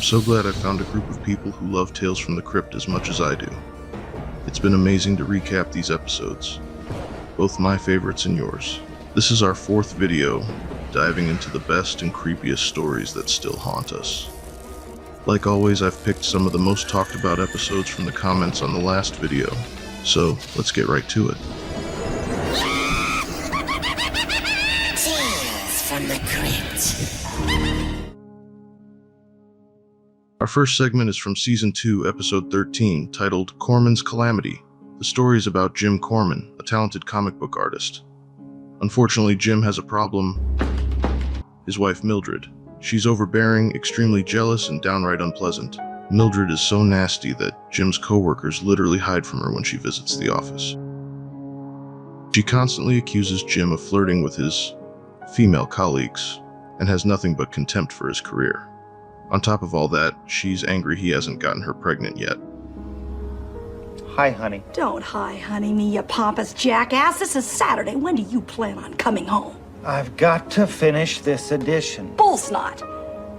I'm so glad I found a group of people who love Tales from the Crypt as much as I do. It's been amazing to recap these episodes, both my favorites and yours. This is our fourth video, diving into the best and creepiest stories that still haunt us. Like always, I've picked some of the most talked about episodes from the comments on the last video, so let's get right to it. Tales from the Crypt. Our first segment is from Season 2, Episode 13, titled Korman's Calamity. The story is about Jim Korman, a talented comic book artist. Unfortunately, Jim has a problem. His wife, Mildred. She's overbearing, extremely jealous, and downright unpleasant. Mildred is so nasty that Jim's co-workers literally hide from her when she visits the office. She constantly accuses Jim of flirting with his female colleagues and has nothing but contempt for his career. On top of all that, she's angry he hasn't gotten her pregnant yet. Hi, honey. Don't hi, honey me, you pompous jackass. This is Saturday. When do you plan on coming home? I've got to finish this edition. Bullsnot.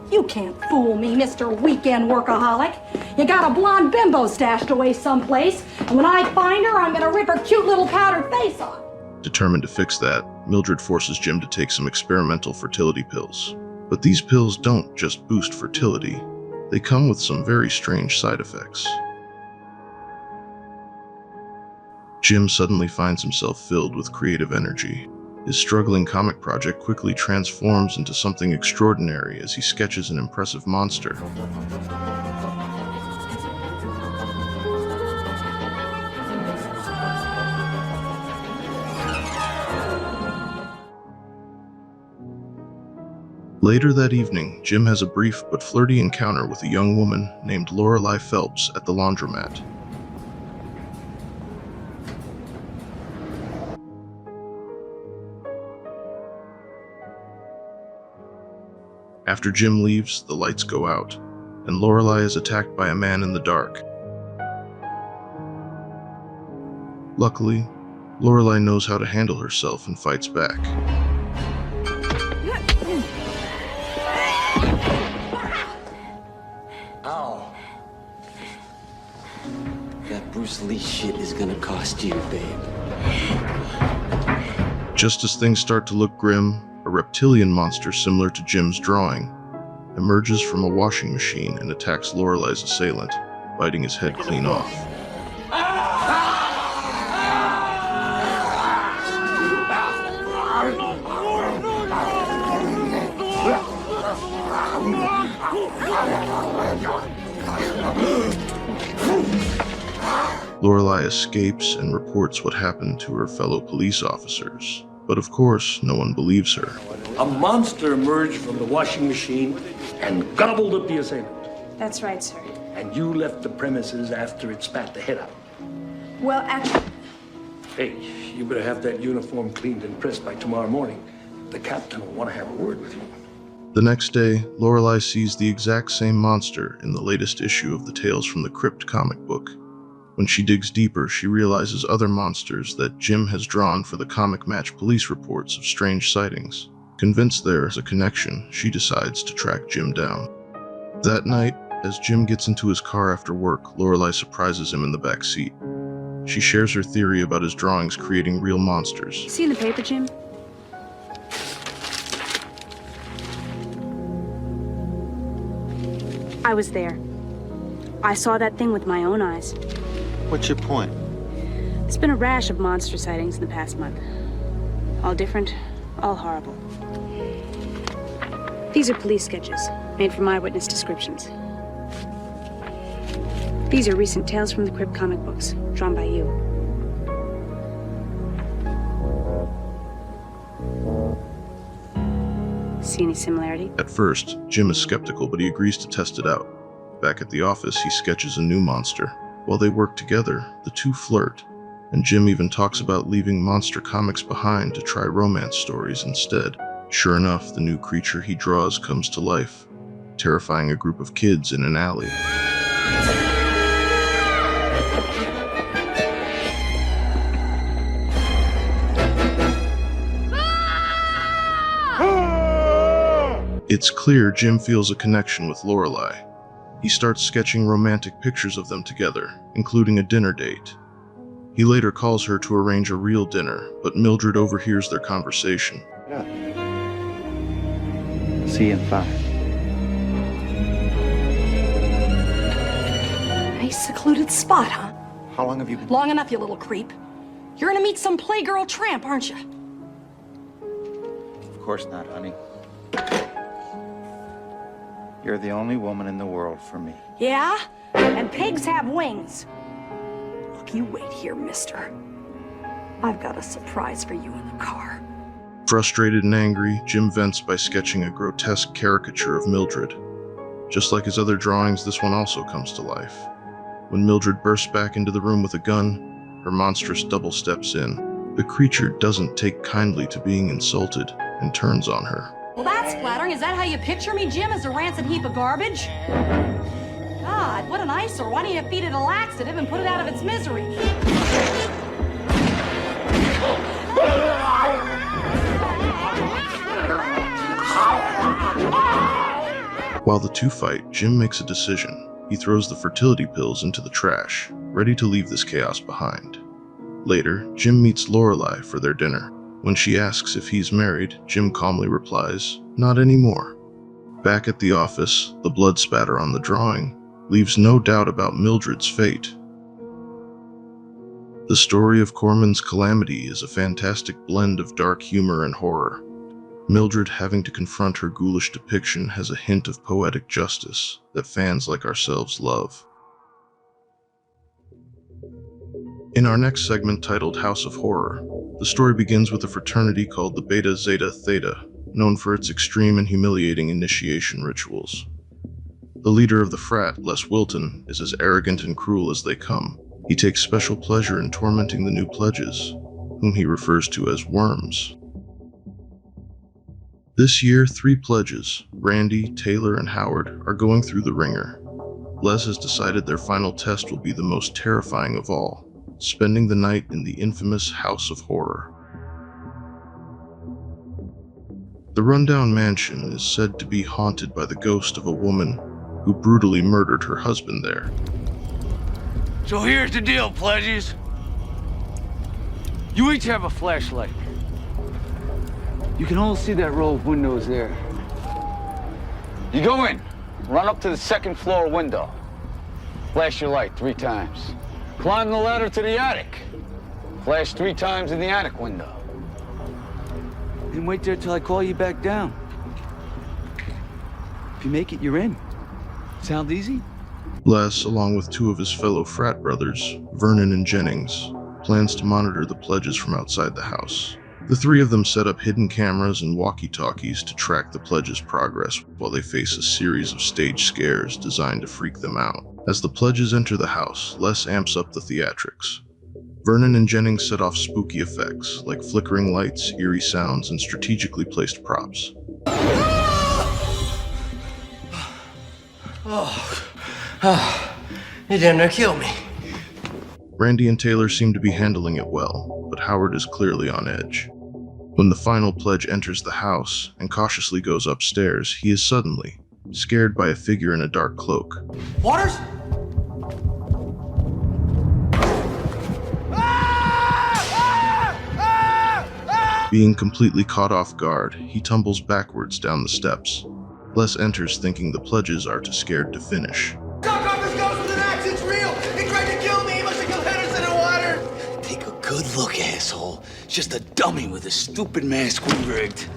You can't fool me, Mr. Weekend Workaholic. You got a blonde bimbo stashed away someplace, and when I find her, I'm gonna rip her cute little powdered face off. Determined to fix that, Mildred forces Jim to take some experimental fertility pills. But these pills don't just boost fertility. They come with some very strange side effects. Jim suddenly finds himself filled with creative energy. His struggling comic project quickly transforms into something extraordinary as he sketches an impressive monster. Later that evening, Jim has a brief but flirty encounter with a young woman named Lorelei Phelps at the laundromat. After Jim leaves, the lights go out, and Lorelei is attacked by a man in the dark. Luckily, Lorelei knows how to handle herself and fights back. Ow. That Bruce Lee shit is gonna cost you, babe. Just as things start to look grim, a reptilian monster similar to Jim's drawing emerges from a washing machine and attacks Lorelei's assailant, biting his head clean off. Lorelei escapes and reports what happened to her fellow police officers. But of course, no one believes her. A monster emerged from the washing machine and gobbled up the assailant. That's right, sir. And you left the premises after it spat the head out. Well, actually... Hey, you better have that uniform cleaned and pressed by tomorrow morning. The captain will want to have a word with you. The next day, Lorelei sees the exact same monster in the latest issue of the Tales from the Crypt comic book. When she digs deeper, she realizes other monsters that Jim has drawn for the comic match police reports of strange sightings. Convinced there is a connection, she decides to track Jim down. That night, as Jim gets into his car after work, Lorelei surprises him in the back seat. She shares her theory about his drawings creating real monsters. See in the paper, Jim? I was there. I saw that thing with my own eyes. What's your point? There's been a rash of monster sightings in the past month. All different, all horrible. These are police sketches, made from eyewitness descriptions. These are recent Tales from the Crypt comic books, drawn by you. See any similarity? At first, Jim is skeptical, but he agrees to test it out. Back at the office, he sketches a new monster. While they work together, the two flirt, and Jim even talks about leaving monster comics behind to try romance stories instead. Sure enough, the new creature he draws comes to life, terrifying a group of kids in an alley. It's clear Jim feels a connection with Lorelei. He starts sketching romantic pictures of them together, including a dinner date. He later calls her to arrange a real dinner, but Mildred overhears their conversation. Yeah. See you in 5. Nice secluded spot, huh? How long have you been? Long enough, you little creep. You're gonna meet some playgirl tramp, aren't you? Of course not, honey. You're the only woman in the world for me. Yeah? And pigs have wings. Look, you wait here, mister. I've got a surprise for you in the car. Frustrated and angry, Jim vents by sketching a grotesque caricature of Mildred. Just like his other drawings, this one also comes to life. When Mildred bursts back into the room with a gun, her monstrous double steps in. The creature doesn't take kindly to being insulted and turns on her. Well, that's flattering. Is that how you picture me, Jim, as a rancid heap of garbage? God, what an eyesore. Why don't you feed it a laxative and put it out of its misery? While the two fight, Jim makes a decision. He throws the fertility pills into the trash, ready to leave this chaos behind. Later, Jim meets Lorelei for their dinner. When she asks if he's married, Jim calmly replies, "Not anymore." Back at the office, the blood spatter on the drawing leaves no doubt about Mildred's fate. The story of Korman's Calamity is a fantastic blend of dark humor and horror. Mildred having to confront her ghoulish depiction has a hint of poetic justice that fans like ourselves love. In our next segment titled House of Horror, the story begins with a fraternity called the Beta Zeta Theta, known for its extreme and humiliating initiation rituals. The leader of the frat, Les Wilton, is as arrogant and cruel as they come. He takes special pleasure in tormenting the new pledges, whom he refers to as worms. This year, 3 pledges, Randy, Taylor, and Howard, are going through the ringer. Les has decided their final test will be the most terrifying of all, spending the night in the infamous House of Horror. The rundown mansion is said to be haunted by the ghost of a woman who brutally murdered her husband there. So here's the deal, pledges. You each have a flashlight. You can all see that row of windows there. You go in, run up to the 2nd floor window. Flash your light 3 times. Climb the ladder to the attic. Flash 3 times in the attic window. And wait there till I call you back down. If you make it, you're in. Sound easy? Les, along with 2 of his fellow frat brothers, Vernon and Jennings, plans to monitor the pledges from outside the house. The 3 of them set up hidden cameras and walkie-talkies to track the pledges' progress while they face a series of stage scares designed to freak them out. As the pledges enter the house, Les amps up the theatrics. Vernon and Jennings set off spooky effects, like flickering lights, eerie sounds, and strategically placed props. You damn near killed me. Randy and Taylor seem to be handling it well, but Howard is clearly on edge. When the final pledge enters the house and cautiously goes upstairs, he is suddenly scared by a figure in a dark cloak. Waters? Being completely caught off guard, he tumbles backwards down the steps. Les enters thinking the pledges are too scared to finish. Talk off this ghost with an axe, it's real! He tried to kill me, he must have killed Henderson in water! Take a good look, asshole. It's just a dummy with a stupid mask we rigged.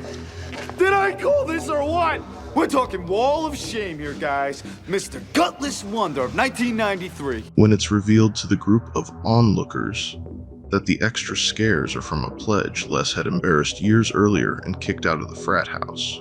Did I call this or what? We're talking wall of shame here, guys. Mr. Gutless Wonder of 1993. When it's revealed to the group of onlookers that the extra scares are from a pledge Les had embarrassed years earlier and kicked out of the frat house.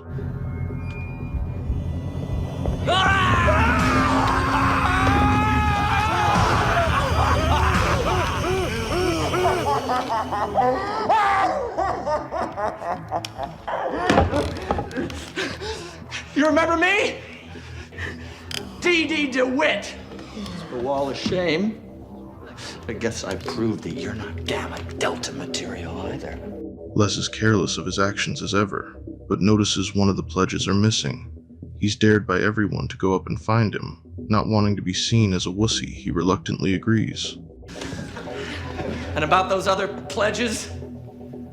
You remember me? D.D. DeWitt. The wall of shame. I guess I proved that you're not Gamma Delta material either. Les is careless of his actions as ever, but notices one of the pledges are missing. He's dared by everyone to go up and find him. Not wanting to be seen as a wussy, he reluctantly agrees. And about those other pledges,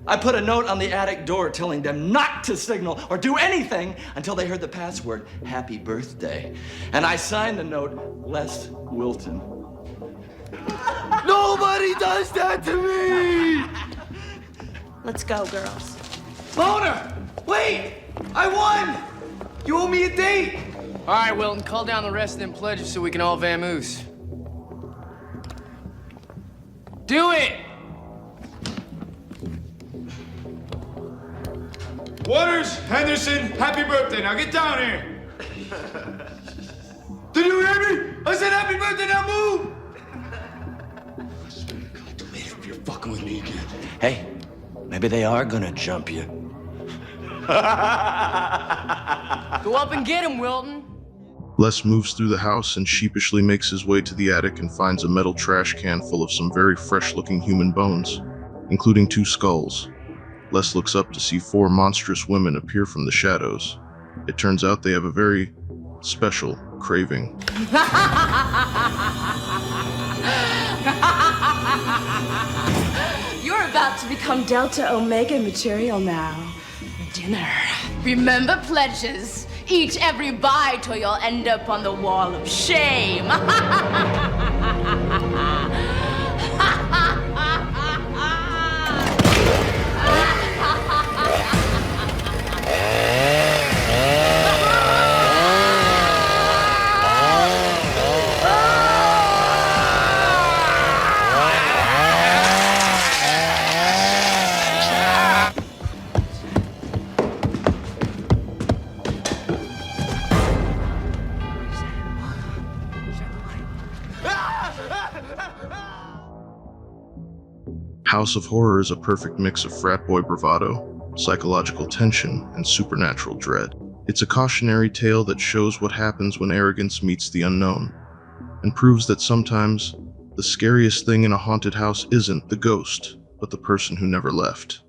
I put a note on the attic door telling them not to signal or do anything until they heard the password, "Happy Birthday." And I signed the note, Les Wilton. Nobody does that to me! Let's go, girls. Mona! Wait! I won! You owe me a date! All right, Wilton, call down the rest of them pledges so we can all vamoose. Do it! Waters, Henderson, happy birthday. Now get down here. Did you hear me? I said happy birthday, now move! If you're fucking with me again. Hey, maybe they are gonna jump you. Go up and get him, Wilton. Les moves through the house and sheepishly makes his way to the attic and finds a metal trash can full of some very fresh-looking human bones, including 2 skulls. Les looks up to see 4 monstrous women appear from the shadows. It turns out they have a very special craving. You're about to become Delta Omega material now. Dinner. Remember pledges. Eat every bite or you'll end up on the wall of shame. House of Horror is a perfect mix of frat boy bravado, psychological tension, and supernatural dread. It's a cautionary tale that shows what happens when arrogance meets the unknown, and proves that sometimes the scariest thing in a haunted house isn't the ghost, but the person who never left.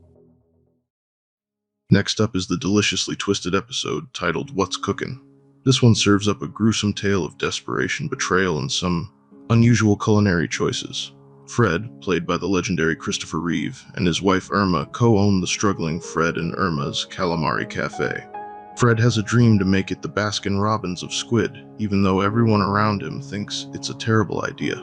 Next up is the deliciously twisted episode titled What's Cookin'? This one serves up a gruesome tale of desperation, betrayal, and some unusual culinary choices. Fred, played by the legendary Christopher Reeve, and his wife Irma co-own the struggling Fred and Irma's Calamari Cafe. Fred has a dream to make it the Baskin-Robbins of squid, even though everyone around him thinks it's a terrible idea.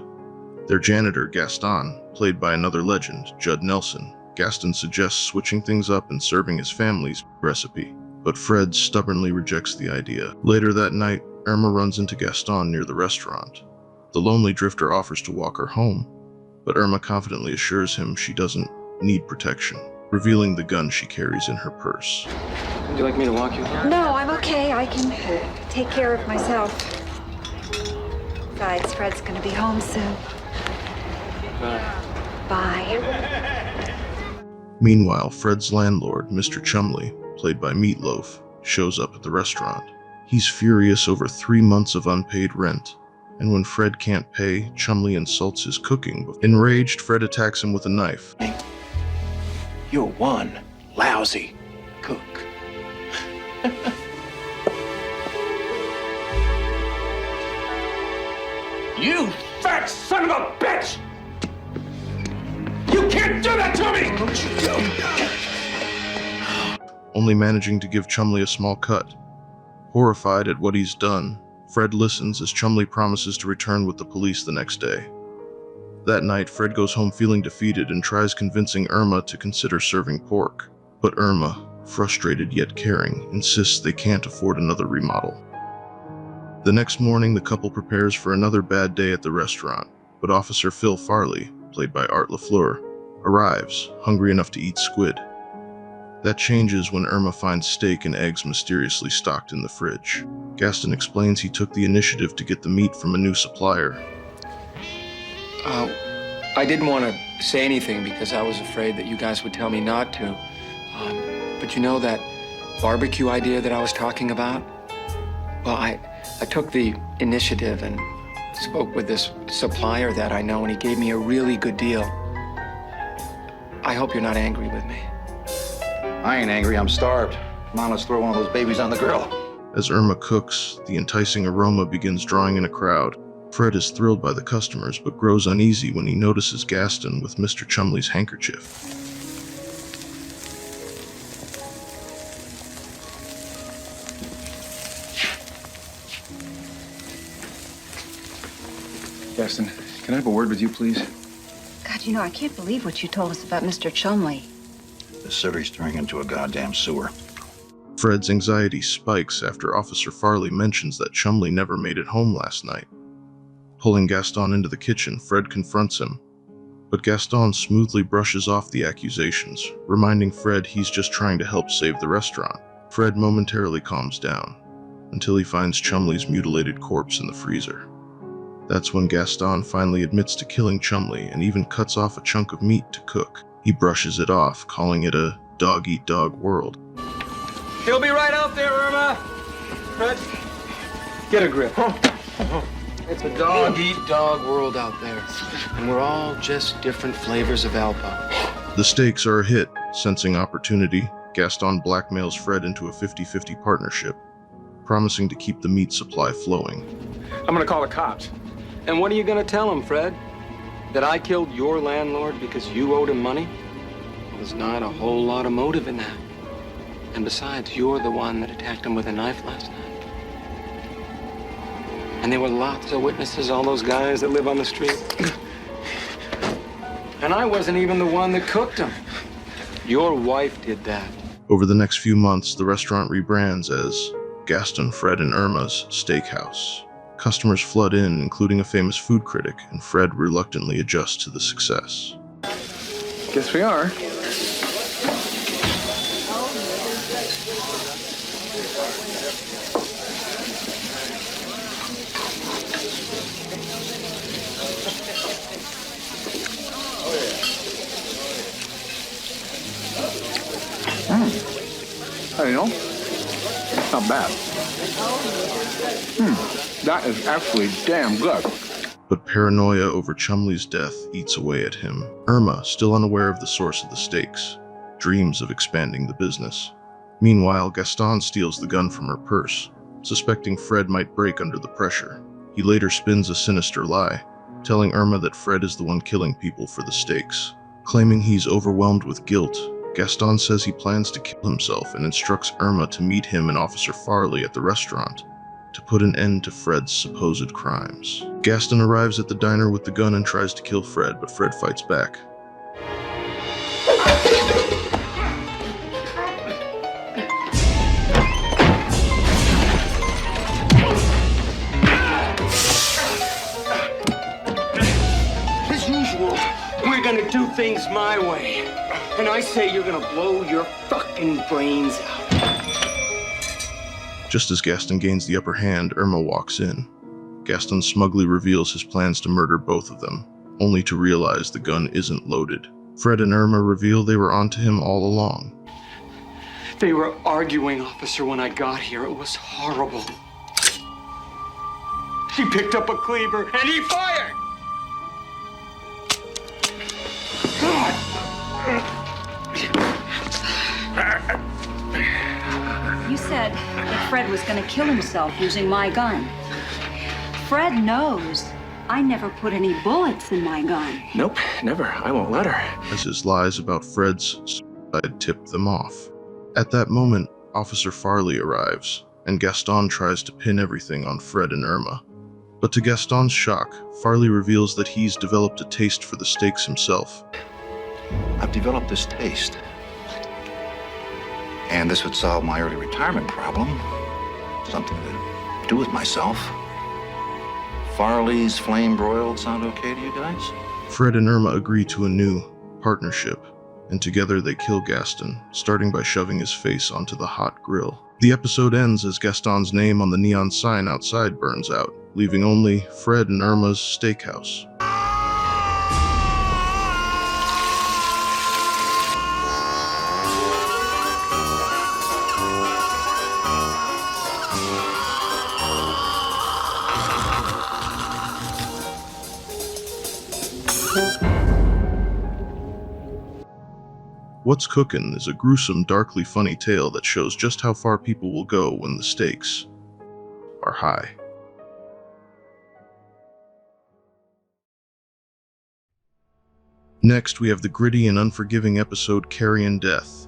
Their janitor, Gaston, played by another legend, Judd Nelson. Gaston suggests switching things up and serving his family's recipe, but Fred stubbornly rejects the idea. Later that night, Irma runs into Gaston near the restaurant. The lonely drifter offers to walk her home, but Irma confidently assures him she doesn't need protection, revealing the gun she carries in her purse. Would you like me to walk you home? No, I'm okay. I can take care of myself. Besides, Fred's gonna be home soon. Bye. Meanwhile, Fred's landlord, Mr. Chumley, played by Meatloaf, shows up at the restaurant. He's furious over 3 months of unpaid rent, and when Fred can't pay, Chumley insults his cooking. Enraged, Fred attacks him with a knife. You're one lousy cook. You fat son of a bitch! You can't do that to me! Only managing to give Chumley a small cut. Horrified at what he's done, Fred listens as Chumley promises to return with the police the next day. That night, Fred goes home feeling defeated and tries convincing Irma to consider serving pork. But Irma, frustrated yet caring, insists they can't afford another remodel. The next morning, the couple prepares for another bad day at the restaurant, but Officer Phil Farley, played by Art LaFleur, arrives, hungry enough to eat squid. That changes when Irma finds steak and eggs mysteriously stocked in the fridge. Gaston explains he took the initiative to get the meat from a new supplier. I didn't want to say anything because I was afraid that you guys would tell me not to. But you know that barbecue idea that I was talking about? Well, I took the initiative and spoke with this supplier that I know, and he gave me a really good deal. I hope you're not angry with me. I ain't angry, I'm starved. Come on, let's throw one of those babies on the grill. As Irma cooks, the enticing aroma begins drawing in a crowd. Fred is thrilled by the customers, but grows uneasy when he notices Gaston with Mr. Chumley's handkerchief. Gaston, can I have a word with you, please? God, you know, I can't believe what you told us about Mr. Chumley. The city's turning into a goddamn sewer. Fred's anxiety spikes after Officer Farley mentions that Chumley never made it home last night. Pulling Gaston into the kitchen, Fred confronts him, but Gaston smoothly brushes off the accusations, reminding Fred he's just trying to help save the restaurant. Fred momentarily calms down, until he finds Chumley's mutilated corpse in the freezer. That's when Gaston finally admits to killing Chumley and even cuts off a chunk of meat to cook. He brushes it off, calling it a dog-eat-dog world. He'll be right out there, Irma. Fred, get a grip. It's a dog-eat-dog world out there, and we're all just different flavors of Alpo. The stakes are a hit. Sensing opportunity, Gaston blackmails Fred into a 50-50 partnership, promising to keep the meat supply flowing. I'm gonna call the cops. And what are you gonna tell him, Fred? That I killed your landlord because you owed him money? Well, there's not a whole lot of motive in that. And besides, you're the one that attacked him with a knife last night. And there were lots of witnesses, all those guys that live on the street. And I wasn't even the one that cooked him. Your wife did that. Over the next few months, the restaurant rebrands as Gaston, Fred, and Irma's Steakhouse. Customers flood in, including a famous food critic, and Fred reluctantly adjusts to the success. Guess we are. Hey, you know, not bad. That is actually damn good. But paranoia over Chumley's death eats away at him. Irma, still unaware of the source of the stakes, dreams of expanding the business. Meanwhile, Gaston steals the gun from her purse, suspecting Fred might break under the pressure. He later spins a sinister lie, telling Irma that Fred is the one killing people for the stakes. Claiming he's overwhelmed with guilt, Gaston says he plans to kill himself and instructs Irma to meet him and Officer Farley at the restaurant to put an end to Fred's supposed crimes. Gaston arrives at the diner with the gun and tries to kill Fred, but Fred fights back. As usual, we're gonna do things my way. And I say you're gonna blow your fucking brains out. Just as Gaston gains the upper hand, Irma walks in. Gaston smugly reveals his plans to murder both of them, only to realize the gun isn't loaded. Fred and Irma reveal they were onto him all along. They were arguing, officer, when I got here. It was horrible. He picked up a cleaver and he fired! You said that Fred was going to kill himself using my gun. Fred knows I never put any bullets in my gun. Nope, never. I won't let her. As his lies about Fred's suicide tip them off. At that moment, Officer Farley arrives, and Gaston tries to pin everything on Fred and Irma. But to Gaston's shock, Farley reveals that he's developed a taste for the stakes himself. I've developed this taste. And this would solve my early retirement problem. Something to do with myself. Farley's flame broiled sound okay to you guys? Fred and Irma agree to a new partnership, and together they kill Gaston, starting by shoving his face onto the hot grill. The episode ends as Gaston's name on the neon sign outside burns out, leaving only Fred and Irma's Steakhouse. What's Cookin' is a gruesome, darkly funny tale that shows just how far people will go when the stakes are high. Next, we have the gritty and unforgiving episode Carrion Death.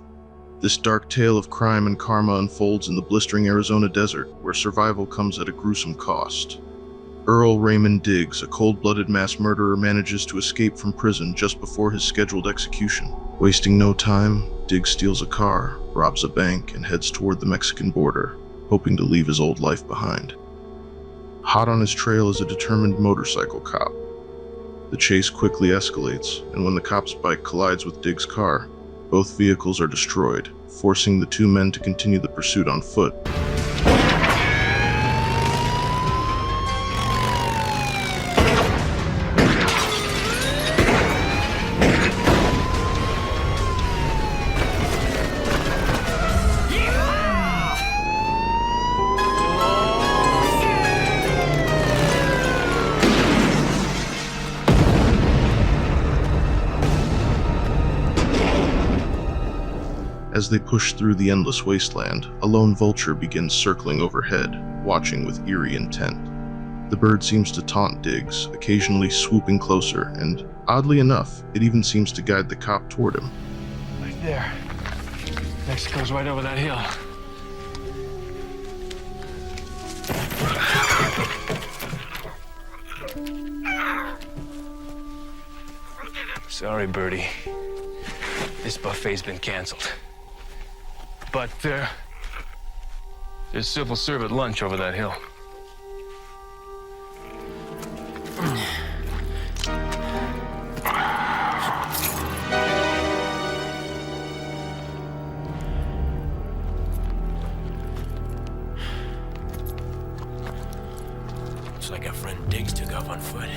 This dark tale of crime and karma unfolds in the blistering Arizona desert, where survival comes at a gruesome cost. Earl Raymond Diggs, a cold-blooded mass murderer, manages to escape from prison just before his scheduled execution. Wasting no time, Diggs steals a car, robs a bank, and heads toward the Mexican border, hoping to leave his old life behind. Hot on his trail is a determined motorcycle cop. The chase quickly escalates, and when the cop's bike collides with Diggs' car, both vehicles are destroyed, forcing the two men to continue the pursuit on foot. As they push through the endless wasteland, a lone vulture begins circling overhead, watching with eerie intent. The bird seems to taunt Diggs, occasionally swooping closer, and, oddly enough, it even seems to guide the cop toward him. Right there. Mexico's right over that hill. Sorry, Birdie. This buffet's been canceled. But there's civil servant lunch over that hill. Looks like our friend Diggs took off on foot.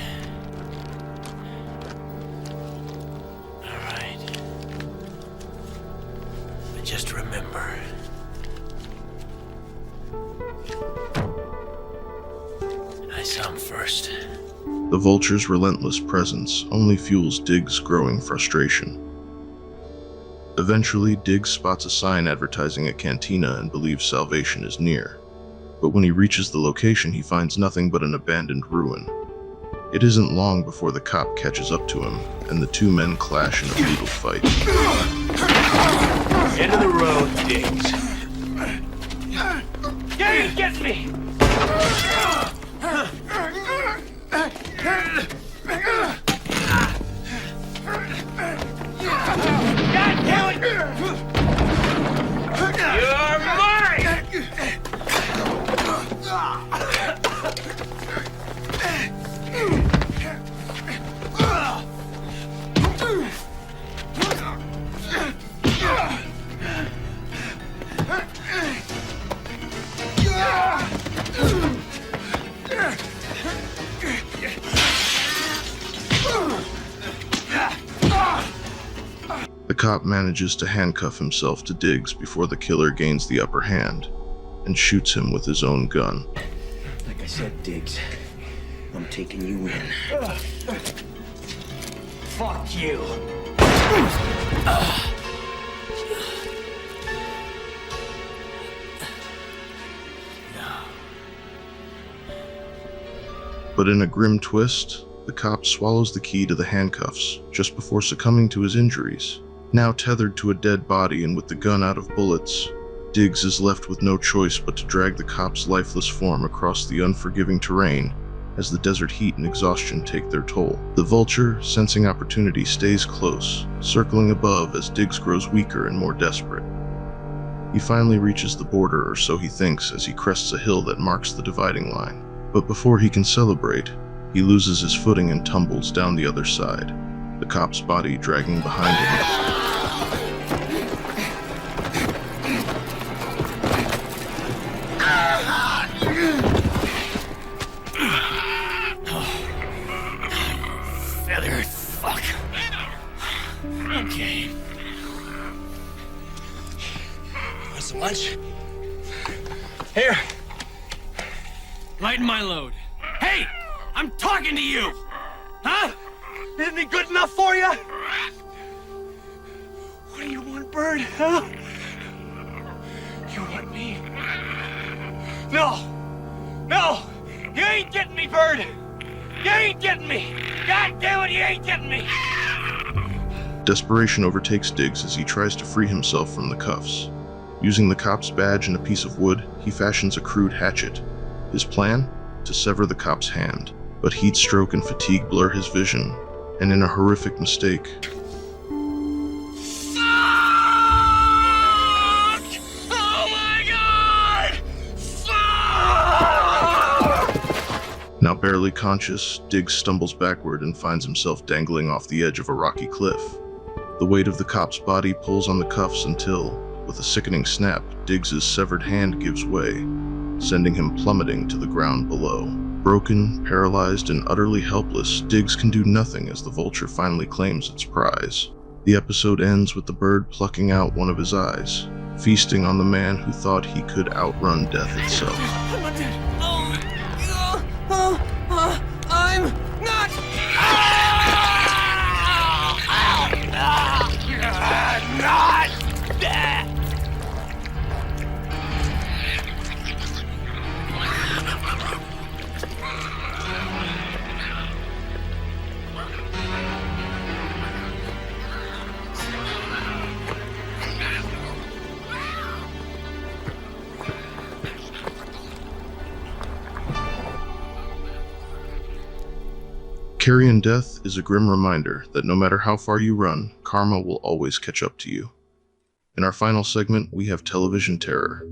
All right. But just remember, I saw him first. The vulture's relentless presence only fuels Diggs' growing frustration. Eventually, Diggs spots a sign advertising a cantina and believes salvation is near. But when he reaches the location, he finds nothing but an abandoned ruin. It isn't long before the cop catches up to him, and the two men clash in a brutal fight. End of the road, Diggs. Get me! God damn it! You're mine! The cop manages to handcuff himself to Diggs before the killer gains the upper hand and shoots him with his own gun. Like I said, Diggs, I'm taking you in. Fuck you! But in a grim twist, the cop swallows the key to the handcuffs just before succumbing to his injuries. Now tethered to a dead body and with the gun out of bullets, Diggs is left with no choice but to drag the cop's lifeless form across the unforgiving terrain as the desert heat and exhaustion take their toll. The vulture, sensing opportunity, stays close, circling above as Diggs grows weaker and more desperate. He finally reaches the border, or so he thinks, as he crests a hill that marks the dividing line. But before he can celebrate, he loses his footing and tumbles down the other side, the cop's body dragging behind him. Feathered fuck. Okay. Want some lunch? Here. Lighten my load. Hey! I'm talking to you! Huh? Isn't he good enough for you? What do you want Bird, huh? You want me? No! No! You ain't getting me, Bird! You ain't getting me! God damn it, you ain't getting me! Desperation overtakes Diggs as he tries to free himself from the cuffs. Using the cop's badge and a piece of wood, he fashions a crude hatchet. His plan? To sever the cop's hand. But heat stroke and fatigue blur his vision, and in a horrific mistake, now barely conscious, Diggs stumbles backward and finds himself dangling off the edge of a rocky cliff. The weight of the cop's body pulls on the cuffs until, with a sickening snap, Diggs' severed hand gives way, sending him plummeting to the ground below. Broken, paralyzed, and utterly helpless, Diggs can do nothing as the vulture finally claims its prize. The episode ends with the bird plucking out one of his eyes, feasting on the man who thought he could outrun death itself. I'm not dead. I'm not. Not dead. Carrion Death is a grim reminder that no matter how far you run, karma will always catch up to you. In our final segment, we have television terror,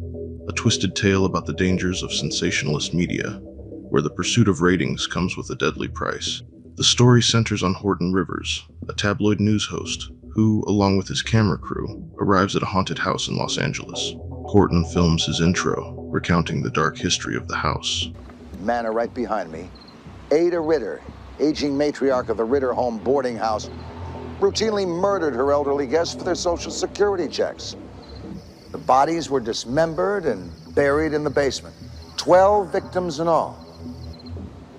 a twisted tale about the dangers of sensationalist media, where the pursuit of ratings comes with a deadly price. The story centers on Horton Rivers, a tabloid news host, who, along with his camera crew, arrives at a haunted house in Los Angeles. Horton films his intro, recounting the dark history of the house. Manor right behind me. Ada Ritter, aging matriarch of the Ritter Home boarding house, routinely murdered her elderly guests for their Social Security checks. The bodies were dismembered and buried in the basement. 12 victims in all.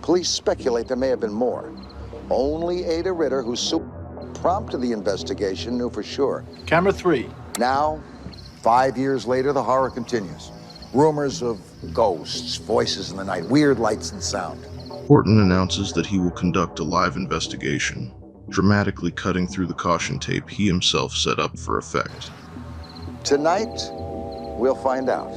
Police speculate there may have been more. Only Ada Ritter, who prompted the investigation, knew for sure. Camera 3. Now, 5 years later, the horror continues. Rumors of ghosts, voices in the night, weird lights and sound. Horton announces that he will conduct a live investigation, dramatically cutting through the caution tape he himself set up for effect. Tonight, we'll find out.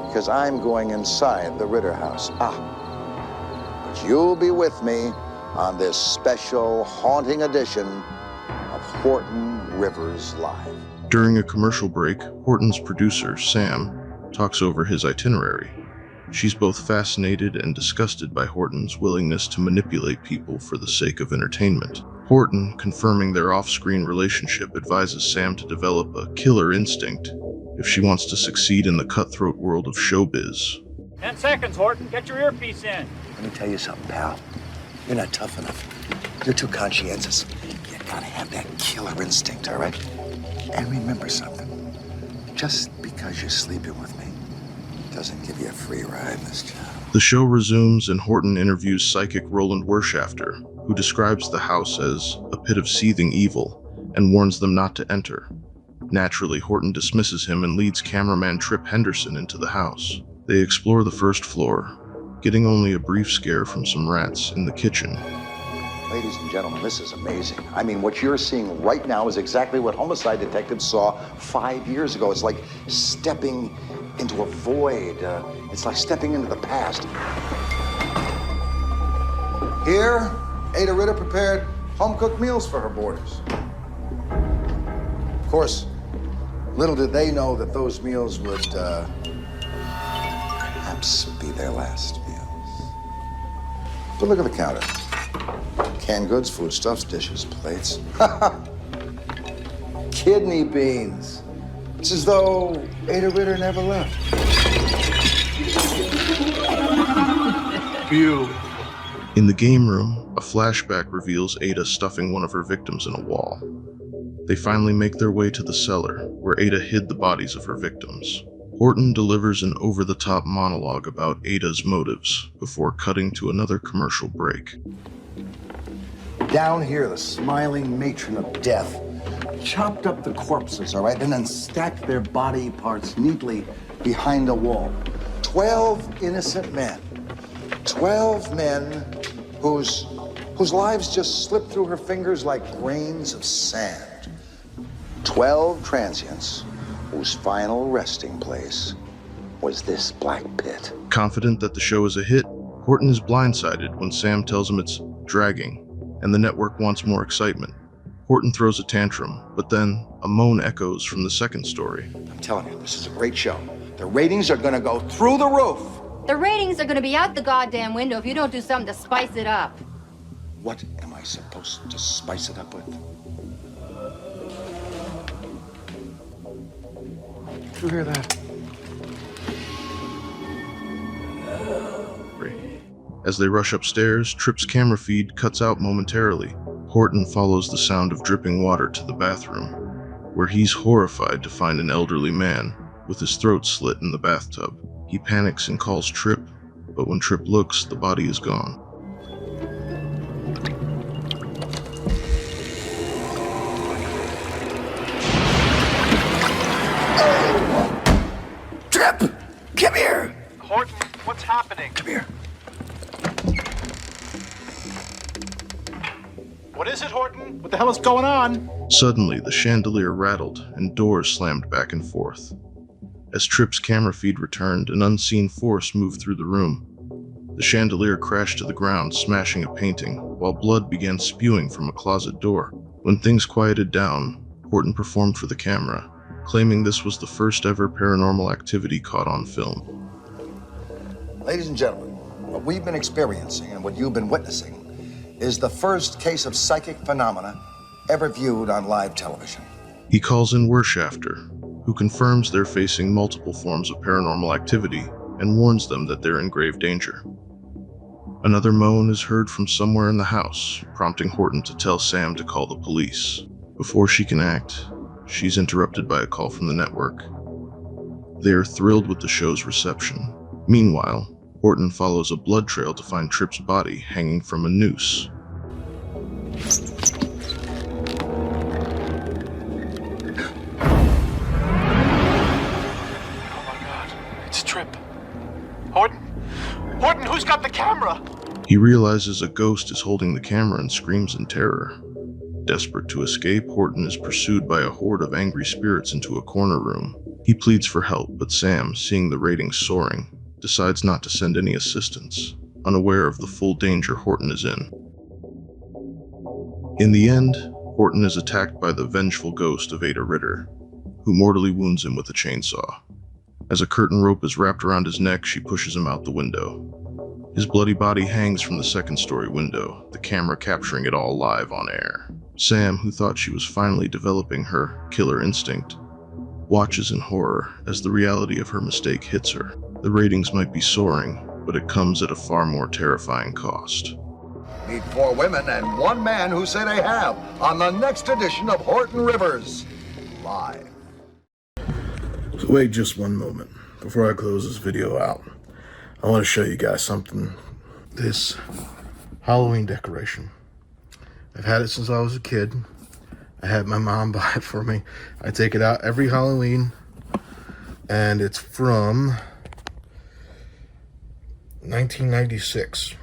Because I'm going inside the Ritter house. But you'll be with me on this special haunting edition of Horton Rivers Live. During a commercial break, Horton's producer, Sam, talks over his itinerary. She's both fascinated and disgusted by Horton's willingness to manipulate people for the sake of entertainment. Horton, confirming their off-screen relationship, advises Sam to develop a killer instinct if she wants to succeed in the cutthroat world of showbiz. 10 seconds, Horton. Get your earpiece in. Let me tell you something, pal. You're not tough enough. You're too conscientious. You gotta have that killer instinct, all right? And remember something. Just because you're sleeping with me doesn't give you a free ride in this job. The show resumes and Horton interviews psychic Roland Wershafter, who describes the house as a pit of seething evil and warns them not to enter. Naturally, Horton dismisses him and leads cameraman Trip Henderson into the house. They explore the first floor, getting only a brief scare from some rats in the kitchen. Ladies and gentlemen, this is amazing. I mean, what you're seeing right now is exactly what homicide detectives saw 5 years ago. It's like stepping into a void. It's like stepping into the past. Here, Ada Ritter prepared home-cooked meals for her boarders. Of course, little did they know that those meals would perhaps be their last meals. But look at the counter. Canned goods, foodstuffs, dishes, plates. Kidney beans. It's as though Ada Ritter never left. Beautiful. In the game room, a flashback reveals Ada stuffing one of her victims in a wall. They finally make their way to the cellar, where Ada hid the bodies of her victims. Horton delivers an over-the-top monologue about Ada's motives before cutting to another commercial break. Down here, the smiling matron of death chopped up the corpses, all right, and then stacked their body parts neatly behind a wall. 12 innocent men. 12 men whose lives just slipped through her fingers like grains of sand. 12 transients whose final resting place was this black pit. Confident that the show is a hit, Horton is blindsided when Sam tells him it's dragging, and the network wants more excitement. Horton throws a tantrum, but then a moan echoes from the second story. I'm telling you, this is a great show. The ratings are gonna go through the roof. The ratings are gonna be out the goddamn window if you don't do something to spice it up. What am I supposed to spice it up with? Did you hear that? As they rush upstairs, Tripp's camera feed cuts out momentarily. Horton follows the sound of dripping water to the bathroom, where he's horrified to find an elderly man with his throat slit in the bathtub. He panics and calls Tripp, but when Tripp looks, the body is gone. Tripp! Come here! Horton, what's happening? Come here. What is it, Horton? What the hell is going on? Suddenly, the chandelier rattled and doors slammed back and forth. As Tripp's camera feed returned, an unseen force moved through the room. The chandelier crashed to the ground, smashing a painting, while blood began spewing from a closet door. When things quieted down, Horton performed for the camera, claiming this was the first ever paranormal activity caught on film. Ladies and gentlemen, what we've been experiencing and what you've been witnessing is the first case of psychic phenomena ever viewed on live television. He calls in Wershafter, who confirms they're facing multiple forms of paranormal activity and warns them that they're in grave danger. Another moan is heard from somewhere in the house, prompting Horton to tell Sam to call the police. Before she can act, she's interrupted by a call from the network. They are thrilled with the show's reception. Meanwhile, Horton follows a blood trail to find Tripp's body hanging from a noose. It's Tripp. Horton? Horton, who's got the camera? He realizes a ghost is holding the camera and screams in terror. Desperate to escape, Horton is pursued by a horde of angry spirits into a corner room. He pleads for help, but Sam, seeing the ratings soaring, decides not to send any assistance, unaware of the full danger Horton is in. In the end, Horton is attacked by the vengeful ghost of Ada Ritter, who mortally wounds him with a chainsaw. As a curtain rope is wrapped around his neck, she pushes him out the window. His bloody body hangs from the second-story window, the camera capturing it all live on air. Sam, who thought she was finally developing her killer instinct, watches in horror as the reality of her mistake hits her. The ratings might be soaring, but it comes at a far more terrifying cost. Meet 4 women and 1 man who say they have on the next edition of Horton Rivers Live. So wait just one moment. Before I close this video out, I want to show you guys something. This Halloween decoration. I've had it since I was a kid. I had my mom buy it for me. I take it out every Halloween, and it's from 1996.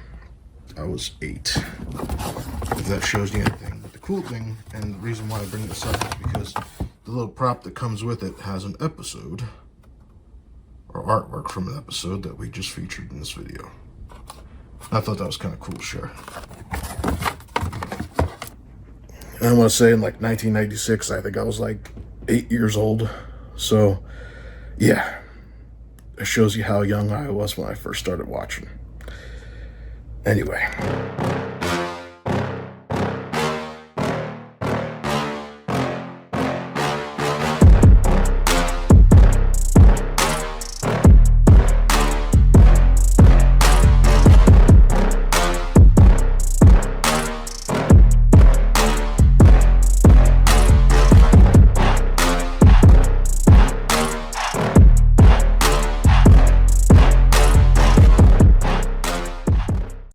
I was 8, if that shows you anything. But the cool thing, and the reason why I bring this up, is because the little prop that comes with it has an episode, or artwork from an episode that we just featured in this video. I thought that was kind of cool to share. And I want to say in like 1996, I think I was like 8 years old. So, yeah. It shows you how young I was when I first started watching. Anyway.